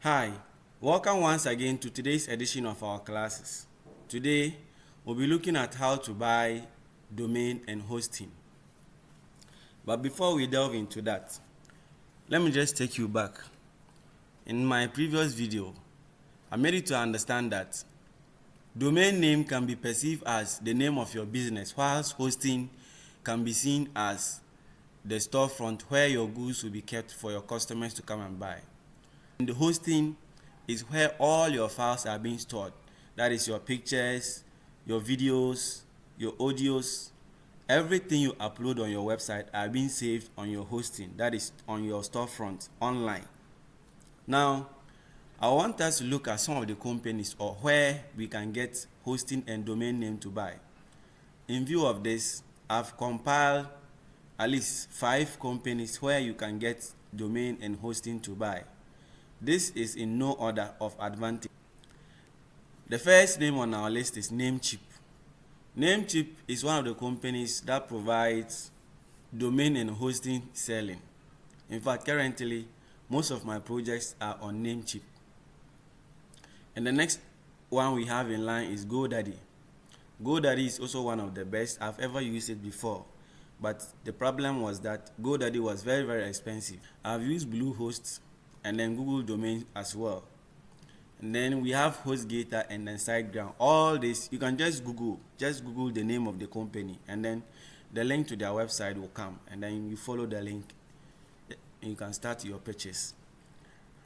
Hi, welcome once again to today's edition of our classes. Today, we'll be looking at how to buy domain and hosting. But before we delve into that, let me just take you back. In my previous video, I made you to understand that domain name can be perceived as the name of your business, whilst hosting can be seen as the storefront where your goods will be kept for your customers to come and buy. And the hosting is where all your files are being stored. That is your pictures, your videos, your audios, everything you upload on your website are being saved on your hosting, that is on your storefront online. Now, I want us to look at some of the companies or where we can get hosting and domain name to buy. In view of this, I've compiled at least 5 companies where you can get domain and hosting to buy. This is in no order of advantage. The first name on our list is Namecheap. Namecheap is one of the companies that provides domain and hosting selling. In fact, currently, most of my projects are on Namecheap. And the next one we have in line is GoDaddy. GoDaddy is also one of the best. I've ever used it before. But the problem was that GoDaddy was very, very expensive. I've used Bluehost and then Google Domain as well. And then we have HostGator and then SiteGround. All this, you can just Google the name of the company, and then the link to their website will come, and then you follow the link and you can start your purchase.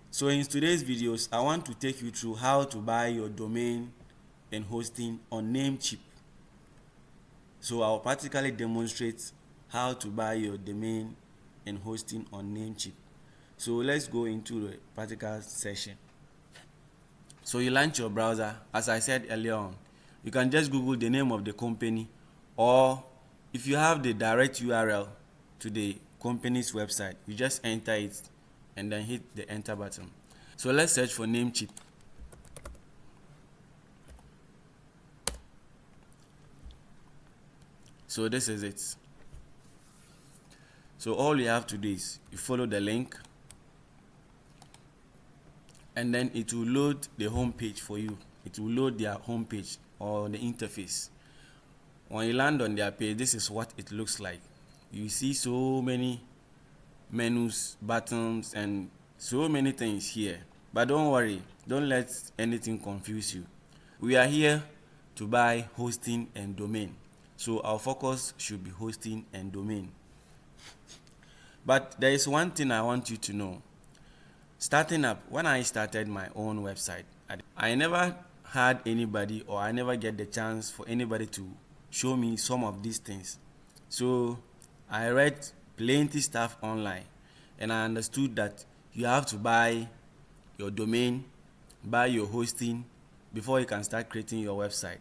So in today's videos, I want to take you through how to buy your domain and hosting on Namecheap. So I'll practically demonstrate how to buy your domain and hosting on Namecheap. So let's go into the practical session. So you launch your browser. As I said earlier on, you can just Google the name of the company, or if you have the direct URL to the company's website, you just enter it and then hit the enter button. So let's search for Namecheap. So this is it. So all you have to do is you follow the link, and then it will load the home page for you. It will load their home page or the interface. When you land on their page, this is what it looks like. You see so many menus, buttons, and so many things here. But don't worry, don't let anything confuse you. We are here to buy hosting and domain. So our focus should be hosting and domain. But there is one thing I want you to know. Starting up, when I started my own website, I never had anybody, or I never get the chance for anybody to show me some of these things. So I read plenty stuff online, and I understood that you have to buy your domain, buy your hosting before you can start creating your website.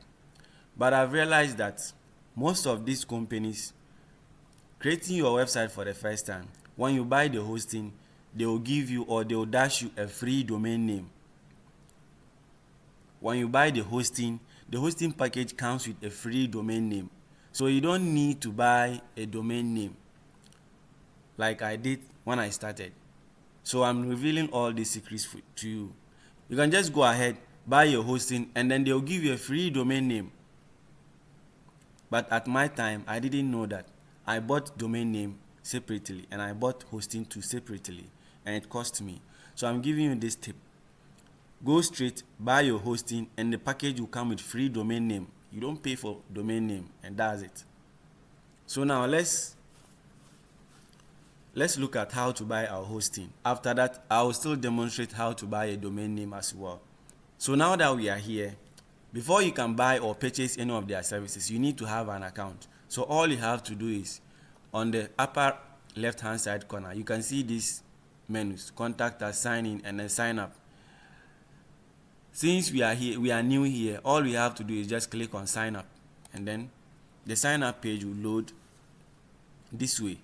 But I've realized that most of these companies, creating your website for the first time, when you buy the hosting, they will give you, or they will dash you, a free domain name. When you buy the hosting package comes with a free domain name. So you don't need to buy a domain name like I did when I started. So I'm revealing all these secrets to you. You can just go ahead, buy your hosting, and then they'll give you a free domain name. But at my time, I didn't know that. I bought domain name separately, and I bought hosting too separately, and it cost me. So I'm giving you this tip. Go straight, buy your hosting, and the package will come with free domain name. You don't pay for domain name, and that's it. So now let's look at how to buy our hosting. After that, I will still demonstrate how to buy a domain name as well. So now that we are here, before you can buy or purchase any of their services, you need to have an account. So all you have to do is, on the upper left hand side corner, you can see these menus: contact us, sign in, and then sign up. Since we are new here, all we have to do is just click on sign up, and then the sign up page will load this way,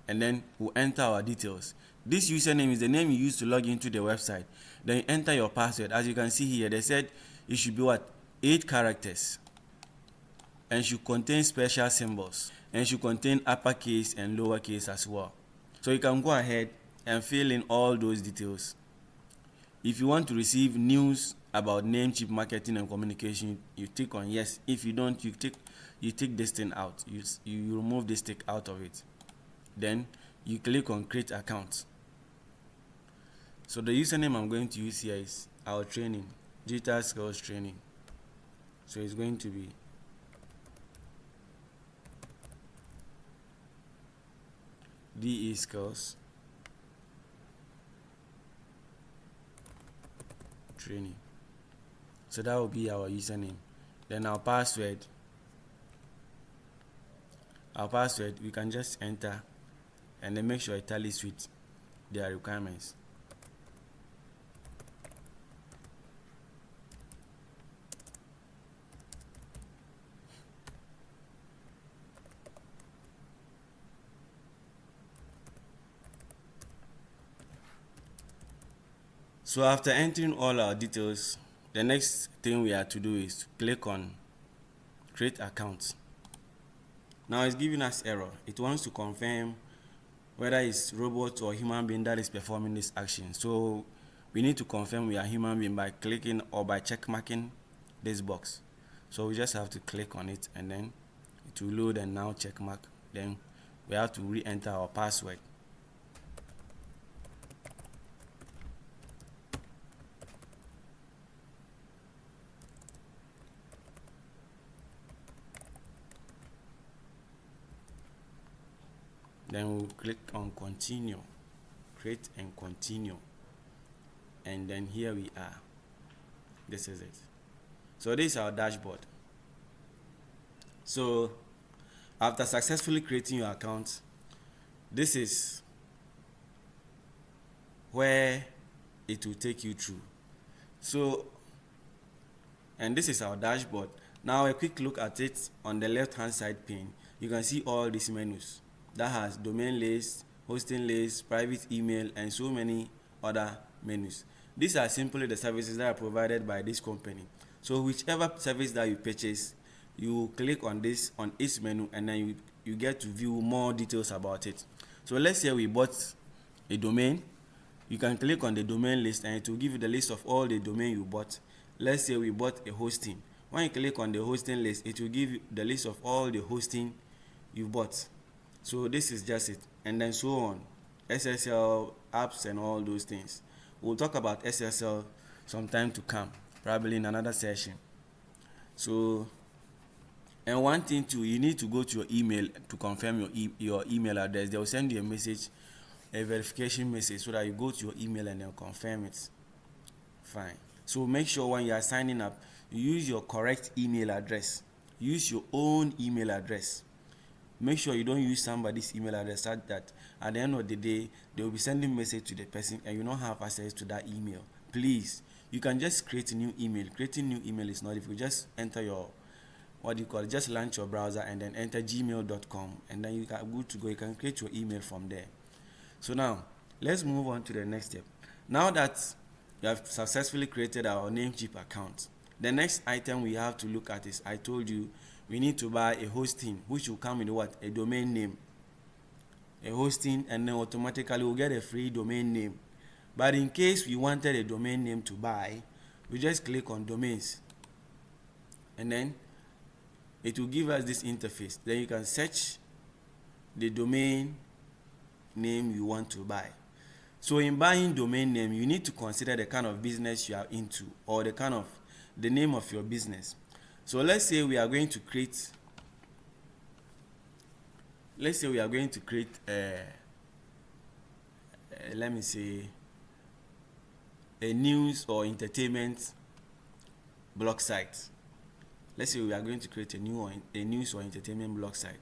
and then we'll enter our details. This username is the name you use to log into the website. Then you enter your password. As you can see here, they said it should be 8 characters, and should contain special symbols, and should contain uppercase and lowercase as well. So you can go ahead and fill in all those details. If you want to receive news about Namecheap marketing and communication, you tick on yes. If you don't, you take this thing out. You remove this tick out of it. Then you click on create account. So the username I'm going to use here is our training, digital skills training. So it's going to be DE skills training. So that will be our username. Then our password we can just enter and then make sure it tallies with their requirements. So after entering all our details, the next thing we have to do is to click on create account. Now it's giving us error. It wants to confirm whether it's robot or human being that is performing this action. So we need to confirm we are human being by clicking or by check marking this box. So we just have to click on it and then it will load and now check mark. Then we have to re-enter our password. Then we'll click on continue, create and continue, and then here we are. This is it. So this is our dashboard. So after successfully creating your account, this is where it will take you through. So, and this is our dashboard. Now a quick look at it. On the left hand side pane, you can see all these menus that has domain list, hosting list, private email, and so many other menus. These are simply the services that are provided by this company. So whichever service that you purchase, you click on this on each menu and then you get to view more details about it. So let's say we bought a domain. You can click on the domain list and it will give you the list of all the domain you bought. Let's say we bought a hosting. When you click on the hosting list, it will give you the list of all the hosting you bought. So this is just it, and then so on. SSL apps and all those things. We'll talk about SSL sometime to come, probably in another session. So, and one thing too, you need to go to your email to confirm your email address. They will send you a message, a verification message, so that you go to your email and they'll confirm it. Fine. So make sure when you are signing up, you use your correct email address. Use your own email address. Make sure you don't use somebody's email address such that at the end of the day, they will be sending message to the person and you don't have access to that email. Please, you can just create a new email. Creating new email is not difficult. Just enter your, just launch your browser and then enter gmail.com and then you are good to go. You can create your email from there. So now, let's move on to the next step. Now that you have successfully created our Namecheap account, the next item we have to look at is, I told you, we need to buy a hosting, which will come with what? A domain name. A hosting, and then automatically we'll get a free domain name. But in case we wanted a domain name to buy, we just click on domains. And then it will give us this interface. Then you can search the domain name you want to buy. So in buying domain name, you need to consider the kind of business you are into or the name of your business. So let's say we are going to create let me say a news or entertainment blog site. Let's say we are going to create a news or entertainment blog site.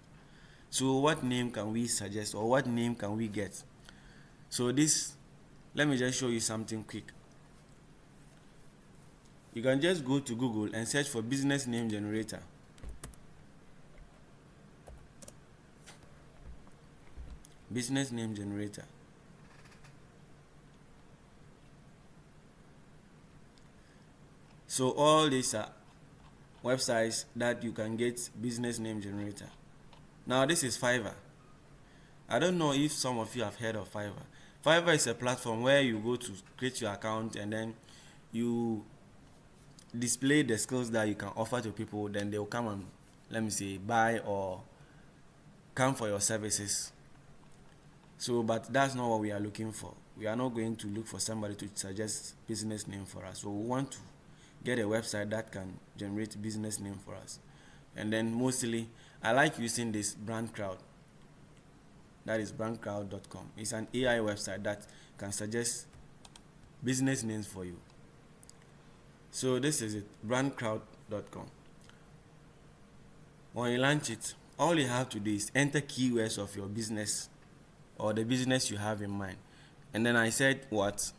So what name can we suggest or what name can we get? So let me just show you something quick. You can just go to Google and search for business name generator. Business name generator. So all these are websites that you can get business name generator. Now this is Fiverr. I don't know if some of you have heard of Fiverr. Fiverr is a platform where you go to create your account and then you display the skills that you can offer to people. Then they'll come and, let me say, buy or come for your services. So, but that's not what we are looking for. We are not going to look for somebody to suggest business name for us. So we want to get a website that can generate business name for us. And then mostly, I like using this brand crowd. That is brandcrowd.com. It's an AI website that can suggest business names for you. So this is it, brandcrowd.com. When you launch it, all you have to do is enter keywords of your business or the business you have in mind. And then I said what?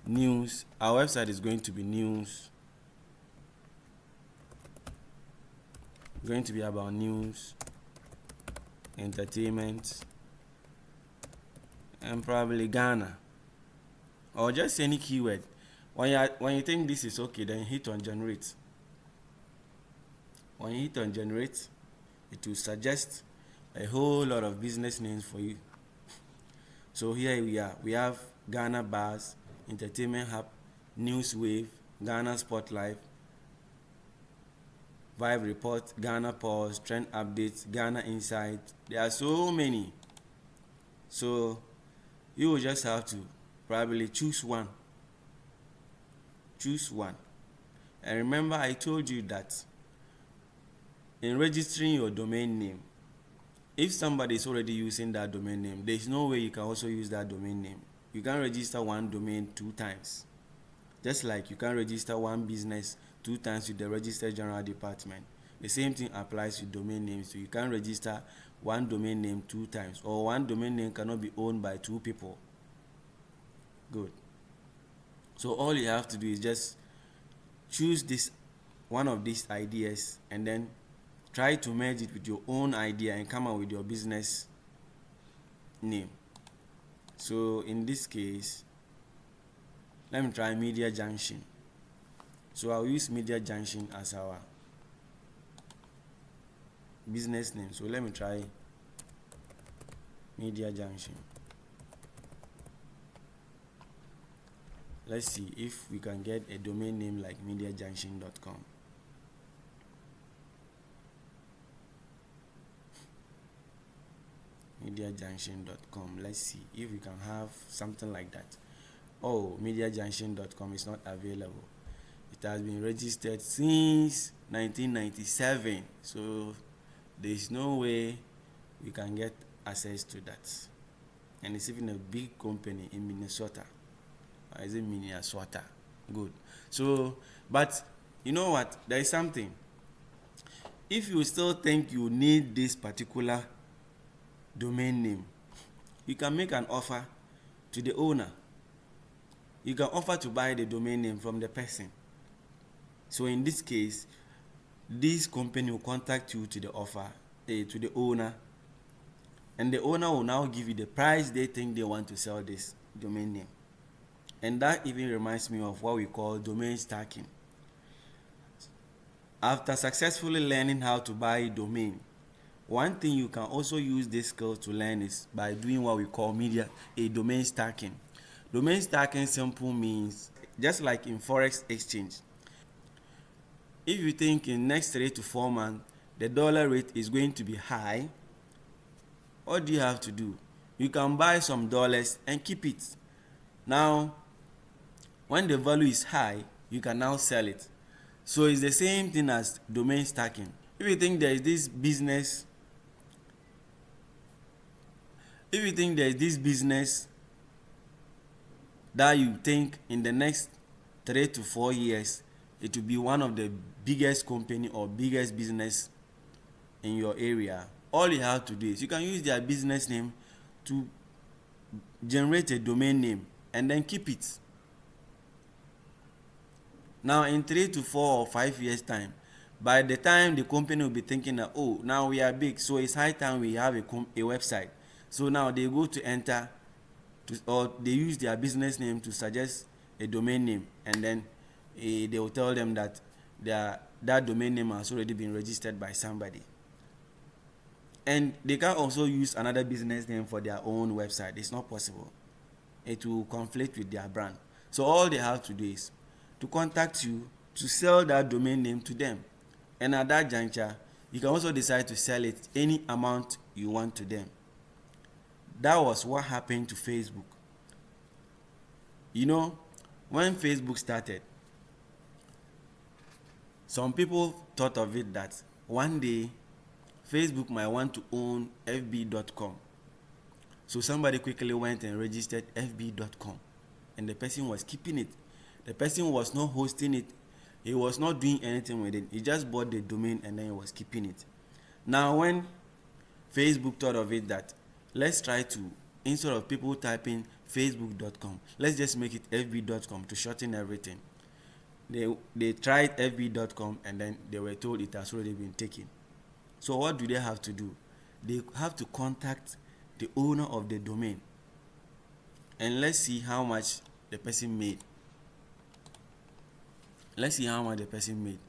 News. Our website is going to be news. Going to be about news, entertainment, and probably Ghana, or just any keyword. When you think this is okay, then hit on generate. When you hit on generate, it will suggest a whole lot of business names for you. So here we are. We have Ghana Bars, Entertainment Hub, News Wave, Ghana Spotlight, Vibe Report, Ghana Pulse, Trend Updates, Ghana Insight. There are so many. So you will just have to probably choose one. Choose one. And remember, I told you that in registering your domain name, if somebody is already using that domain name, there is no way you can also use that domain name. You can register one domain 2 times. Just like you can register one business 2 times with the Registered General Department. The same thing applies to domain names. So you can register one domain name 2 times, or one domain name cannot be owned by 2 people. Good. So all you have to do is just choose this one of these ideas and then try to merge it with your own idea and come up with your business name. So in this case, let me try Media Junction. So I'll use Media Junction as our business name. So let me try Media Junction. Let's see if we can get a domain name like MediaJunction.com. MediaJunction.com. Let's see if we can have something like that. Oh, MediaJunction.com is not available. It has been registered since 1997. So there is no way we can get access to that. And it's even a big company in Minnesota. Is it Minnesota? Good. So, but you know what? There is something. If you still think you need this particular domain name, you can make an offer to the owner. You can offer to buy the domain name from the person. So in this case, this company will contact you to the offer, to the owner, and the owner will now give you the price they think they want to sell this domain name. And that even reminds me of what we call domain stacking. After successfully learning how to buy a domain, one thing you can also use this skill to learn is by doing what we call domain stacking. Domain stacking simple means, just like in forex exchange, if you think in next 3 to 4 months the dollar rate is going to be high, what do you have to do? You can buy some dollars and keep it. Now, when the value is high, you can now sell it. So it's the same thing as domain stacking. If you think there is this business that you think in the next 3 to 4 years it will be one of the biggest company or biggest business in your area, all you have to do is you can use their business name to generate a domain name and then keep it. Now in 3 to 4 or 5 years time, by the time the company will be thinking that, oh, now we are big, so it's high time we have a website. So now they go to enter or they use their business name to suggest a domain name, and then they will tell them that that domain name has already been registered by somebody. And they can also use another business name for their own website. It's not possible. it will conflict with their brand. So all they have to do is to contact you to sell that domain name to them. And at that juncture, you can also decide to sell it any amount you want to them. That was what happened to Facebook. You know, when Facebook started, some people thought of it that one day Facebook might want to own fb.com. So somebody quickly went and registered fb.com, and the person was keeping it. The person was not hosting it. He was not doing anything with it. He just bought the domain and then he was keeping it. Now when Facebook thought of it that let's try to, instead of people typing facebook.com, let's just make it fb.com to shorten everything. They tried fb.com and then they were told it has already been taken. So what do they have to do? They have to contact the owner of the domain, and let's see how much the person made. Let's see how much the person made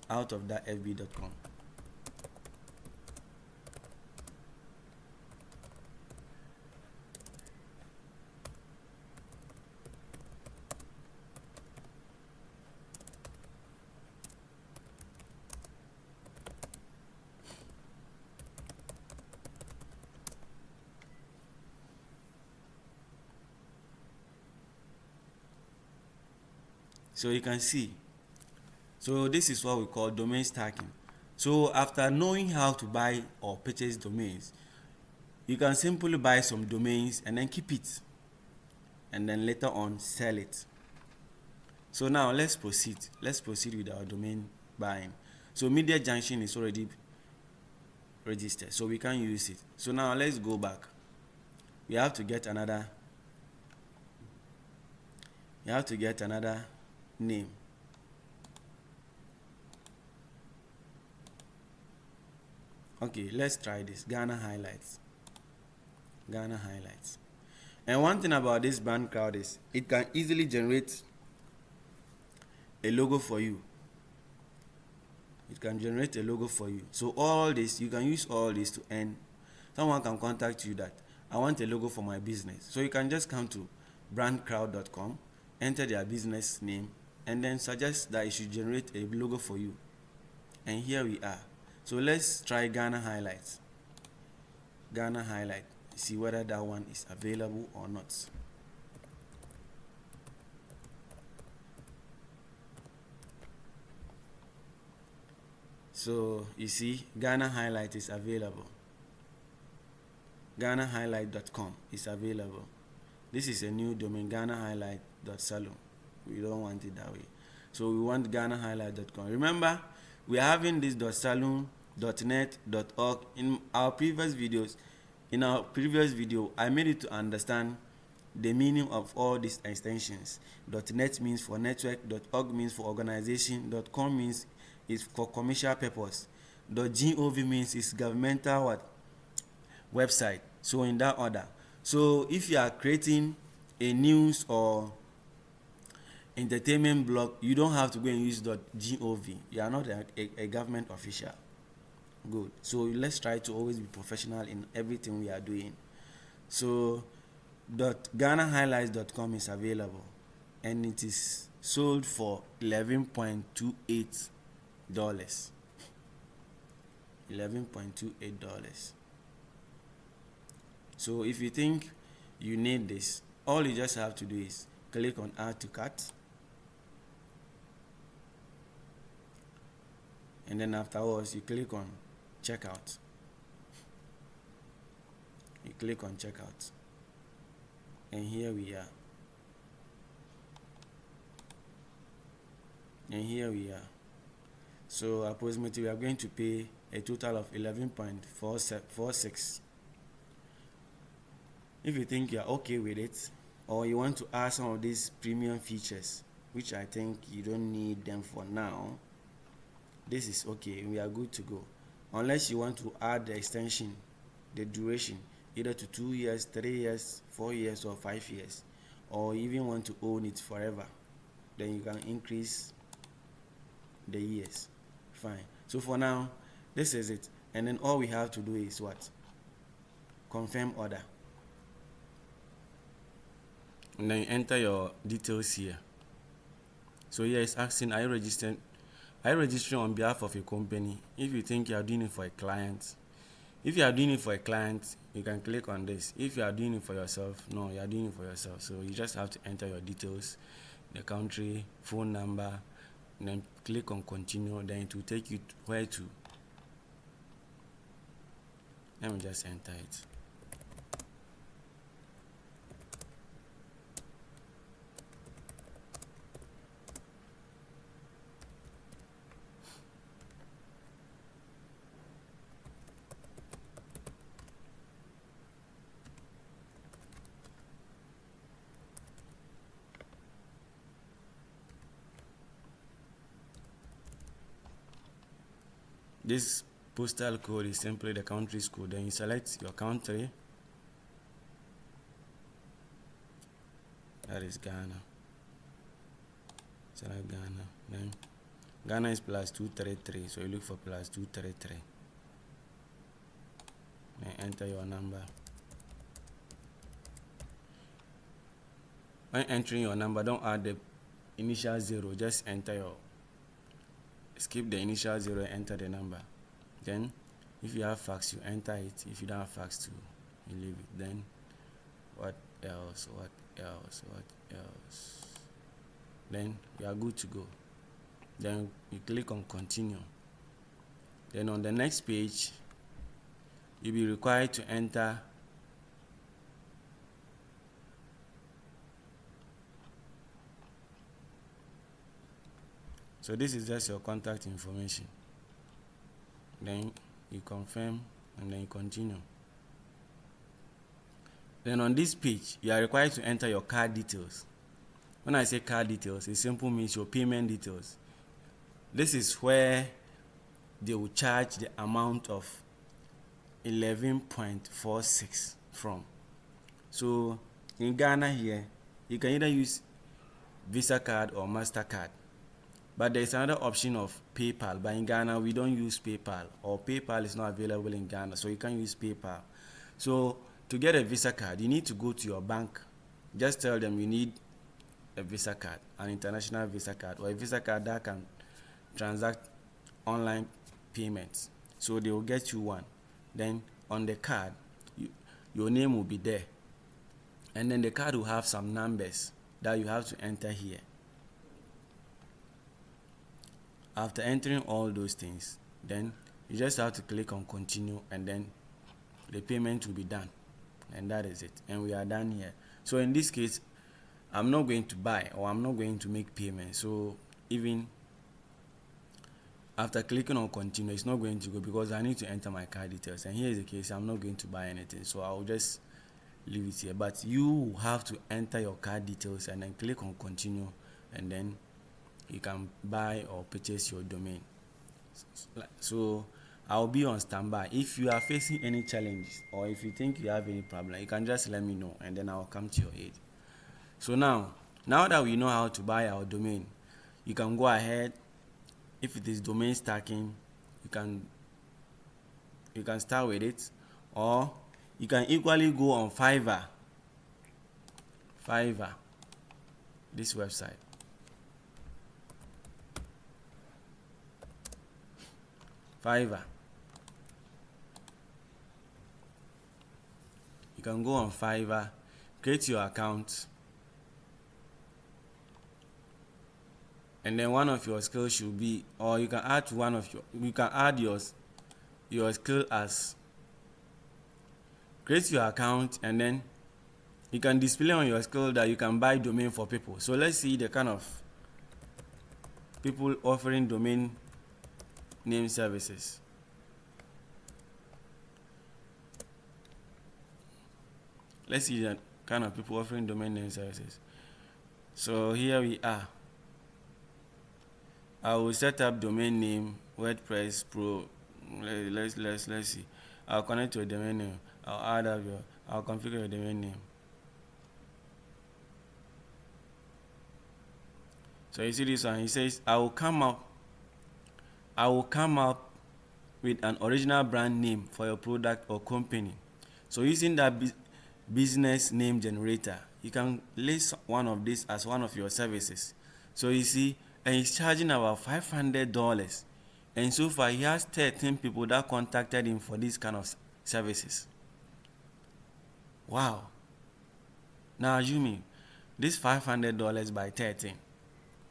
out of that fb.com. So you can see. So this is what we call domain stacking. So after knowing how to buy or purchase domains, you can simply buy some domains and then keep it, and then later on sell it. So now let's proceed. Let's proceed with our domain buying. So Media Junction is already registered, so we can use it. So now let's go back. We have to get another. You have to get another name. Okay, let's try this. Ghana Highlights. Ghana Highlights. And one thing about this brand crowd is it can easily generate a logo for you. It can generate a logo for you. So all this, you can use all this to earn. Someone can contact you that I want a logo for my business. So you can just come to brandcrowd.com, enter their business name, and then suggest that it should generate a logo for you. And here we are. So let's try Ghana Highlights. Ghana Highlight. See whether that one is available or not. So you see, Ghana Highlight is available. GhanaHighlight.com is available. This is a new domain, GhanaHighlight.salon. We don't want it that way. So we want GhanaHighlight.com. Remember, we are having this .salon, .net, .org in our previous videos. In our previous video, I made it to understand the meaning of all these extensions. .net means for network, .org means for organization, .com means is for commercial purpose, .gov means is governmental what? Website. So in that order. So if you are creating a news or entertainment blog, you don't have to go and use .gov. You are not a government official. Good. So let's try to always be professional in everything we are doing. So GhanaHighlights.com is available, and it is sold for $11.28. $11.28. So if you think you need this, all you just have to do is click on add to cart, and then afterwards you click on checkout. You click on checkout, and here we are. And here we are. So approximately we are going to pay a total of 11.46. If you think you are okay with it, or you want to add some of these premium features, which I think you don't need them for now, this is okay. We are good to go. Unless you want to add the extension, the duration, either to 2 years, 3 years, 4 years, or 5 years, or even want to own it forever, then you can increase the years. Fine. So for now, this is it. And then all we have to do is what? Confirm order. and then you enter your details here. So here it's asking, are you registering on behalf of a company? If you think you are doing it for a client, if you are doing it for a client, you can click on this. If you are doing it for yourself, no, you are doing it for yourself. So you just have to enter your details, the country, phone number, and then click on continue. Then it will take you to where to. Let me just enter it. This postal code is simply the country's code. Then you select your country. That is Ghana. Select Ghana. Then Ghana is +233. So you look for +233. Then enter your number. When entering your number, don't add the initial 0. Just skip the initial 0 and enter the number. Then if you have fax, you enter it. If you don't have fax too, you leave it. Then what else? Then you are good to go. Then you click on continue. Then on the next page, you'll be required to enter so this is just your contact information. Then you confirm and then you continue. Then on this page, you are required to enter your card details. When I say card details, it simply means your payment details. This is where they will charge the amount of 11.46 from. So in Ghana here, you can either use Visa card or MasterCard. But there is another option of PayPal. But in Ghana, we don't use PayPal, or PayPal is not available in Ghana, so you can't use PayPal. So to get a Visa card, you need to go to your bank. Just tell them you need a Visa card, an international Visa card, or a Visa card that can transact online payments. So they will get you one. Then on the card, your name will be there. And then the card will have some numbers that you have to enter here. After entering all those things, then you just have to click on continue, and then the payment will be done. And that is it. And we are done here. So in this case, I'm not going to buy, or I'm not going to make payment. So even after clicking on continue, it's not going to go because I need to enter my card details. And here is the case, I'm not going to buy anything. So I'll just leave it here. But you have to enter your card details and then click on continue, and then you can buy or purchase your domain. So I'll be on standby. If you are facing any challenges, or if you think you have any problem, you can just let me know, and then I'll come to your aid. So now that we know how to buy our domain, you can go ahead. If it is domain stacking, you can start with it, or you can equally go on Fiverr, this website. Fiverr. You can go on Fiverr, create your account, and then one of your skills should be, or you can add your skill as, create your account, and then you can display on your skill that you can buy domain for people. So let's see the kind of people offering domain name services. Let's see the kind of people offering domain name services. So here we are. I will set up domain name WordPress Pro. Let's see. I'll connect to a domain name. I'll configure a domain name. So you see this one. He says, I will come up with an original brand name for your product or company. So using that business name generator, you can list one of these as one of your services. So you see, and he's charging about $500, and so far he has 13 people that contacted him for these kind of services. Wow. Now assuming this $500 by 13,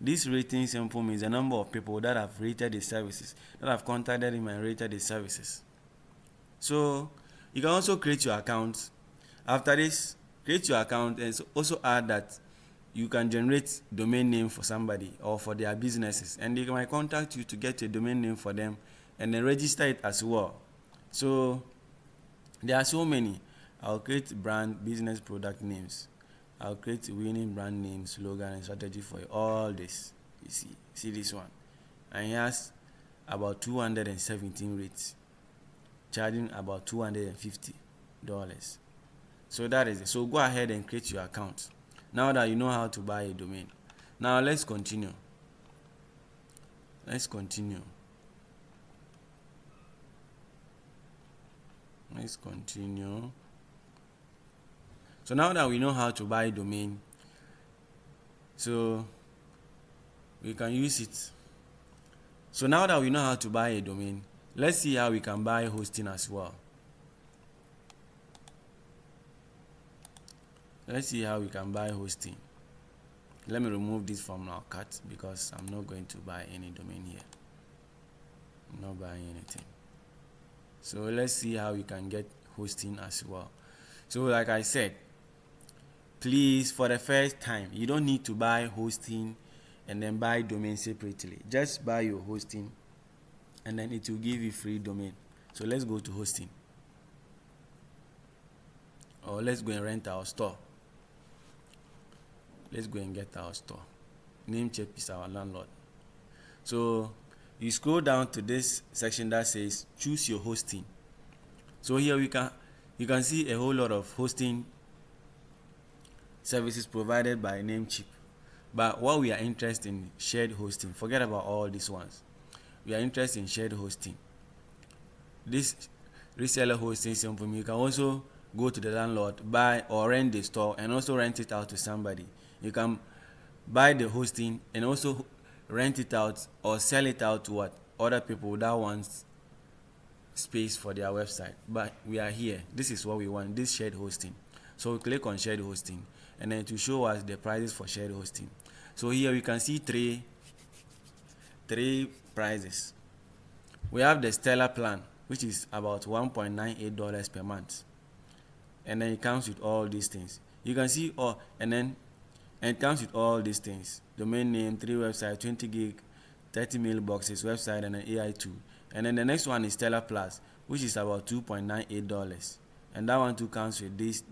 this rating simple means the number of people that have rated his services, that have contacted him and rated his services. So you can also create your account. After this, create your account and also add that you can generate domain name for somebody or for their businesses, and they might contact you to get a domain name for them and then register it as well. So there are so many. I'll create brand, business, product names. I'll create winning brand name, slogan, and strategy for all this. You see this one, and he has about 217 rates, charging about $250. So that is it. So go ahead and create your account. Now that you know how to buy a domain. Now let's continue. Let's continue. So now that we know how to buy a domain, so we can use it. So now that we know how to buy a domain, let's see how we can buy hosting as well. Let's see how we can buy hosting. Let me remove this from our cart because I'm not going to buy any domain here. I'm not buying anything. So let's see how we can get hosting as well. So like I said, please, for the first time, you don't need to buy hosting and then buy domain separately. Just buy your hosting and then it will give you free domain. So let's go to hosting, or let's go and rent our store. Let's go and get our store. Namecheap is our landlord. So you scroll down to this section that says choose your hosting. So here you can see a whole lot of hosting services provided by Namecheap. But what we are interested in, shared hosting. Forget about all these ones. We are interested in shared hosting. This reseller hosting simple. You can also go to the landlord, buy or rent the store, and also rent it out to somebody. You can buy the hosting and also rent it out or sell it out to what other people that want space for their website. But we are here. This is what we want. This shared hosting. So we click on shared hosting, and then to show us the prices for shared hosting. So here we can see three prices. We have the Stellar plan, which is about $1.98 per month, and then it comes with all these things. You can see all, and it comes with all these things: domain name, 3 websites, 20 gig, 30 mailboxes, website, and an AI tool. And then the next one is Stellar Plus, which is about $2.98, and that one too comes with these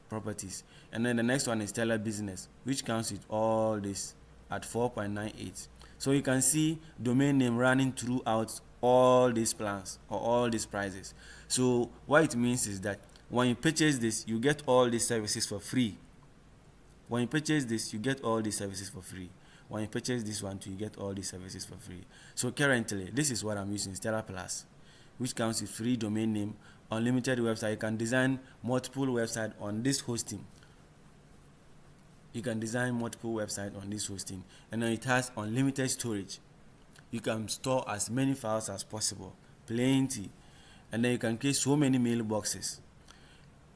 properties. And then the next one is Stellar Business, which comes with all this at $4.98. So you can see domain name running throughout all these plans or all these prices. So what it means is that when you purchase this, you get all these services for free. When you purchase this, you get all these services for free. When you purchase this one too, you get all these services for free. So currently, this is what I'm using, Stellar Plus, which comes with free domain name, unlimited website. You can design multiple websites on this hosting. And then it has unlimited storage. You can store as many files as possible, plenty. And then you can create so many mailboxes.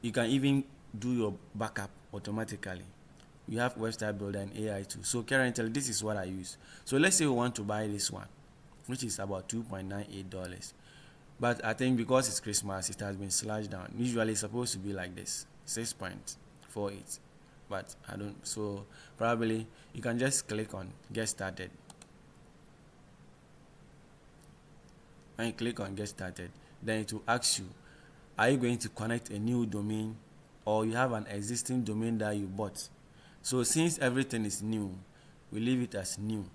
You can even do your backup automatically. You have website builder and AI too. So currently, this is what I use. So let's say we want to buy this one, which is about $2.98. But I think because it's Christmas, it has been slashed down. Usually it's supposed to be like this, 6.48. But I don't, so probably you can just click on get started. When you click on get started, then it will ask you, are you going to connect a new domain, or you have an existing domain that you bought? So since everything is new, we leave it as new.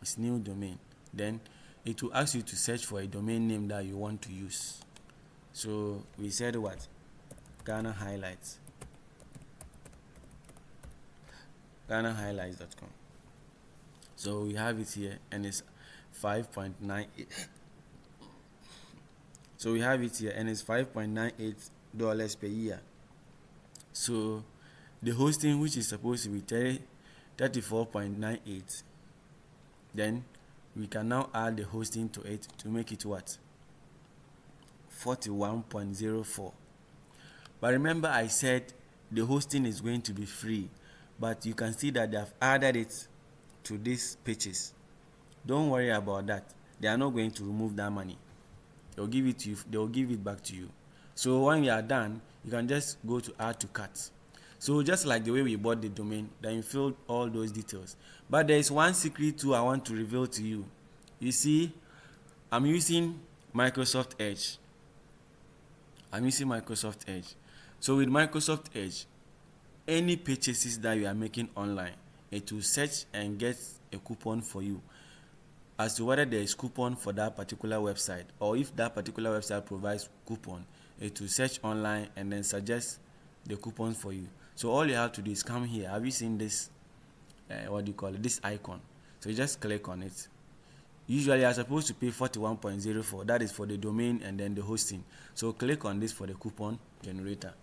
It's new domain. Then it will ask you to search for a domain name that you want to use. So we said what? Ghana Highlights. GhanaHighlights.com. So we have it here, and it's 5.98. So we have it here, and it's $5.98 per year. So the hosting, which is supposed to be 34.98, then we can now add the hosting to it to make it what? 41.04. But remember, I said the hosting is going to be free, but you can see that they have added it to these pages. Don't worry about that. They are not going to remove that money. They'll give it to you. They'll give it back to you. So when you are done, you can just go to add to cart. So just like the way we bought the domain, then you filled all those details. But there is one secret too I want to reveal to you. You see, I'm using Microsoft Edge. So with Microsoft Edge, any purchases that you are making online, it will search and get a coupon for you as to whether there is coupon for that particular website, or if that particular website provides coupon, it will search online and then suggest the coupons for you. So all you have to do is come here. Have you seen this this icon? So you just click on it. Usually you are supposed to pay 41.04. that is for the domain and then the hosting. So click on this for the coupon generator.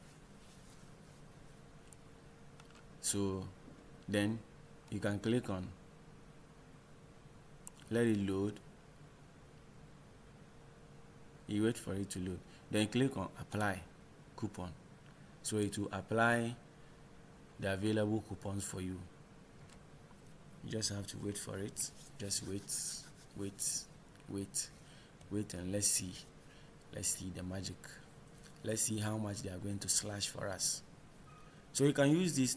So then you can click on, let it load. You wait for it to load, then click on apply coupon. So it will apply the available coupons for you. You just have to wait for it. Just wait, and let's see the magic. Let's see how much they are going to slash for us. So you can use this,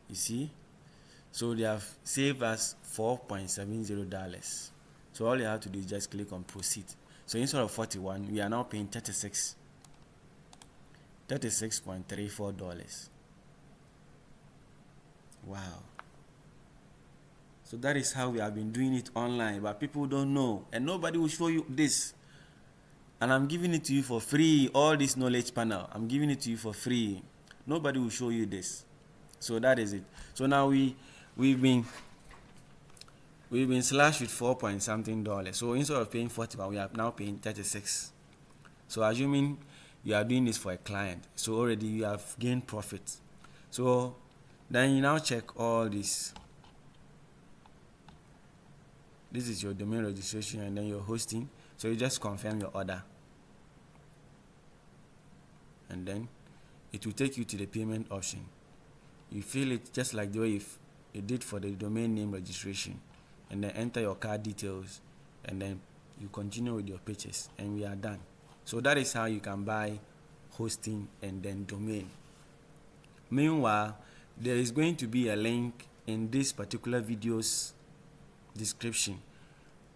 you see. So they have saved us $4.70. So all you have to do is just click on proceed. So instead of 41, we are now paying $36.34. Wow. So that is how we have been doing it online, but people don't know, and nobody will show you this. And I'm giving it to you for free. All this knowledge panel, I'm giving it to you for free. Nobody will show you this. So that is it. So now we've been slashed with $4 point something. So instead of paying 41, we are now paying 36. So assuming you are doing this for a client, so already you have gained profit. So then you now check all this. This is your domain registration and then your hosting. So you just confirm your order, and then it will take you to the payment option. You fill it just like the way it did for the domain name registration, and then enter your card details, and then you continue with your purchase, and we are done. So that is how you can buy hosting and then domain. Meanwhile, there is going to be a link in this particular video's description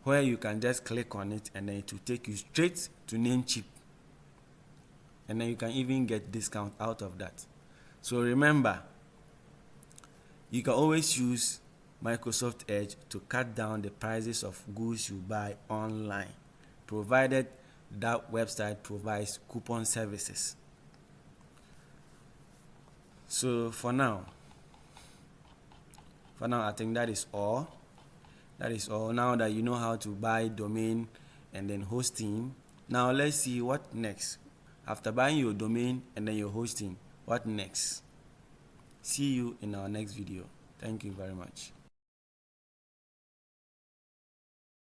where you can just click on it, and then it will take you straight to Namecheap, and then you can even get discount out of that. So remember, you can always use Microsoft Edge to cut down the prices of goods you buy online, provided that website provides coupon services. So for now, I think that is all. Now that you know how to buy domain and then hosting, now let's see what next. After buying your domain and then your hosting, what next? See you in our next video. Thank you very much.